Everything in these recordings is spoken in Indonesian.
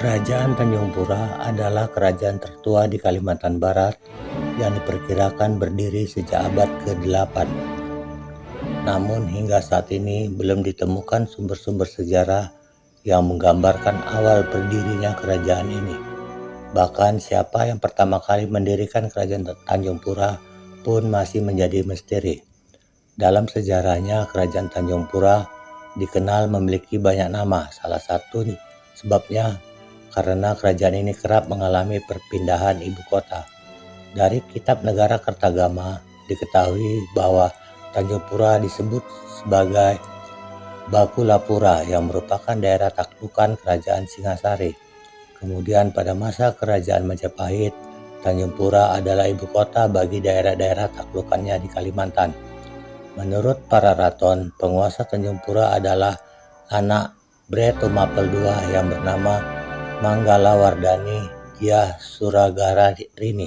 Kerajaan Tanjung Pura adalah kerajaan tertua di Kalimantan Barat yang diperkirakan berdiri sejak abad ke-8. Namun hingga saat ini belum ditemukan sumber-sumber sejarah yang menggambarkan awal berdirinya kerajaan ini. Bahkan siapa yang pertama kali mendirikan kerajaan Tanjung Pura pun masih menjadi misteri. Dalam sejarahnya, kerajaan Tanjung Pura dikenal memiliki banyak nama. Salah satu sebabnya karena kerajaan ini kerap mengalami perpindahan ibu kota. Dari Kitab Negara Kertagama diketahui bahwa Tanjung Pura disebut sebagai Bakulapura yang merupakan daerah taklukan kerajaan Singasari. Kemudian pada masa kerajaan Majapahit, Tanjung Pura adalah ibu kota bagi daerah-daerah taklukannya di Kalimantan. Menurut para raton, penguasa Tanjung Pura adalah anak Bre Tumapel II yang bernama Manggala Wardani Dyah Suragarini.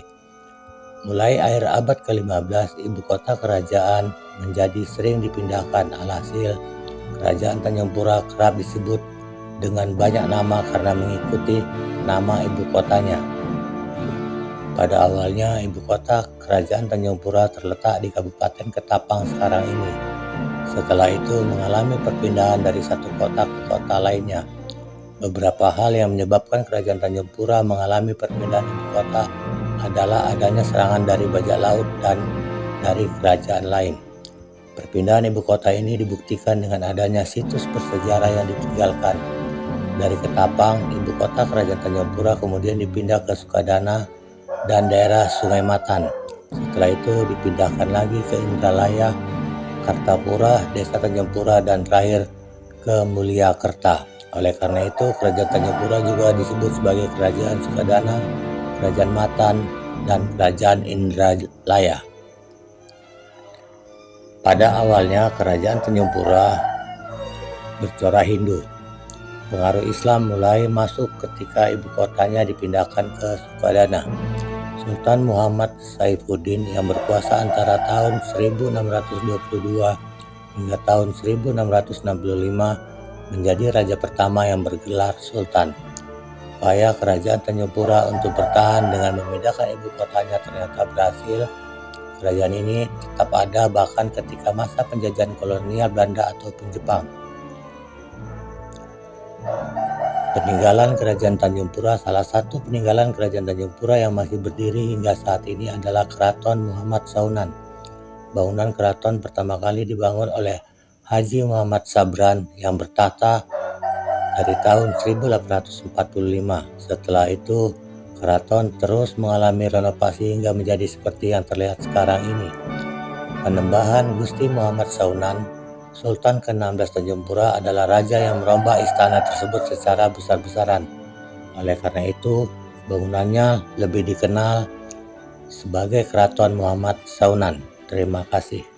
Mulai akhir abad ke-15, ibu kota kerajaan menjadi sering dipindahkan. Alhasil, kerajaan Tanjung Pura kerap disebut dengan banyak nama karena mengikuti nama ibu kotanya. Pada awalnya, ibu kota kerajaan Tanjung Pura terletak di Kabupaten Ketapang sekarang ini. Setelah itu mengalami perpindahan dari satu kota ke kota lainnya. Beberapa hal yang menyebabkan kerajaan Tanjung Pura mengalami perpindahan ibu kota adalah adanya serangan dari bajak laut dan dari kerajaan lain. Perpindahan ibu kota ini dibuktikan dengan adanya situs bersejarah yang ditinggalkan. Dari Ketapang, ibu kota kerajaan Tanjung Pura kemudian dipindah ke Sukadana dan daerah Sungai Matan. Setelah itu dipindahkan lagi ke Indralaya, Kartapura, Desa Tanjung Pura, dan terakhir ke Mulyakerta. Oleh karena itu, kerajaan Tanjung Pura juga disebut sebagai Kerajaan Sukadana, Kerajaan Matan, dan Kerajaan Indralaya. Pada awalnya, kerajaan Tanjung Pura bercorak Hindu. Pengaruh Islam mulai masuk ketika ibu kotanya dipindahkan ke Sukadana. Sultan Muhammad Saifuddin yang berkuasa antara tahun 1622 hingga tahun 1665 menjadi raja pertama yang bergelar Sultan. Upaya kerajaan Tanjung Pura untuk bertahan dengan memindahkan ibu kotanya ternyata berhasil. Kerajaan ini tetap ada bahkan ketika masa penjajahan kolonial Belanda ataupun Jepang. Peninggalan kerajaan Tanjung Pura. Salah satu peninggalan kerajaan Tanjung Pura yang masih berdiri hingga saat ini adalah Keraton Muhammad Saunan. Bangunan keraton pertama kali dibangun oleh Haji Muhammad Sabran yang bertahta dari tahun 1845. Setelah itu, keraton terus mengalami renovasi hingga menjadi seperti yang terlihat sekarang ini. Penembahan Gusti Muhammad Saunan, Sultan ke-16 Tanjung Pura, adalah raja yang merombak istana tersebut secara besar-besaran. Oleh karena itu, bangunannya lebih dikenal sebagai Keraton Muhammad Saunan. Terima kasih.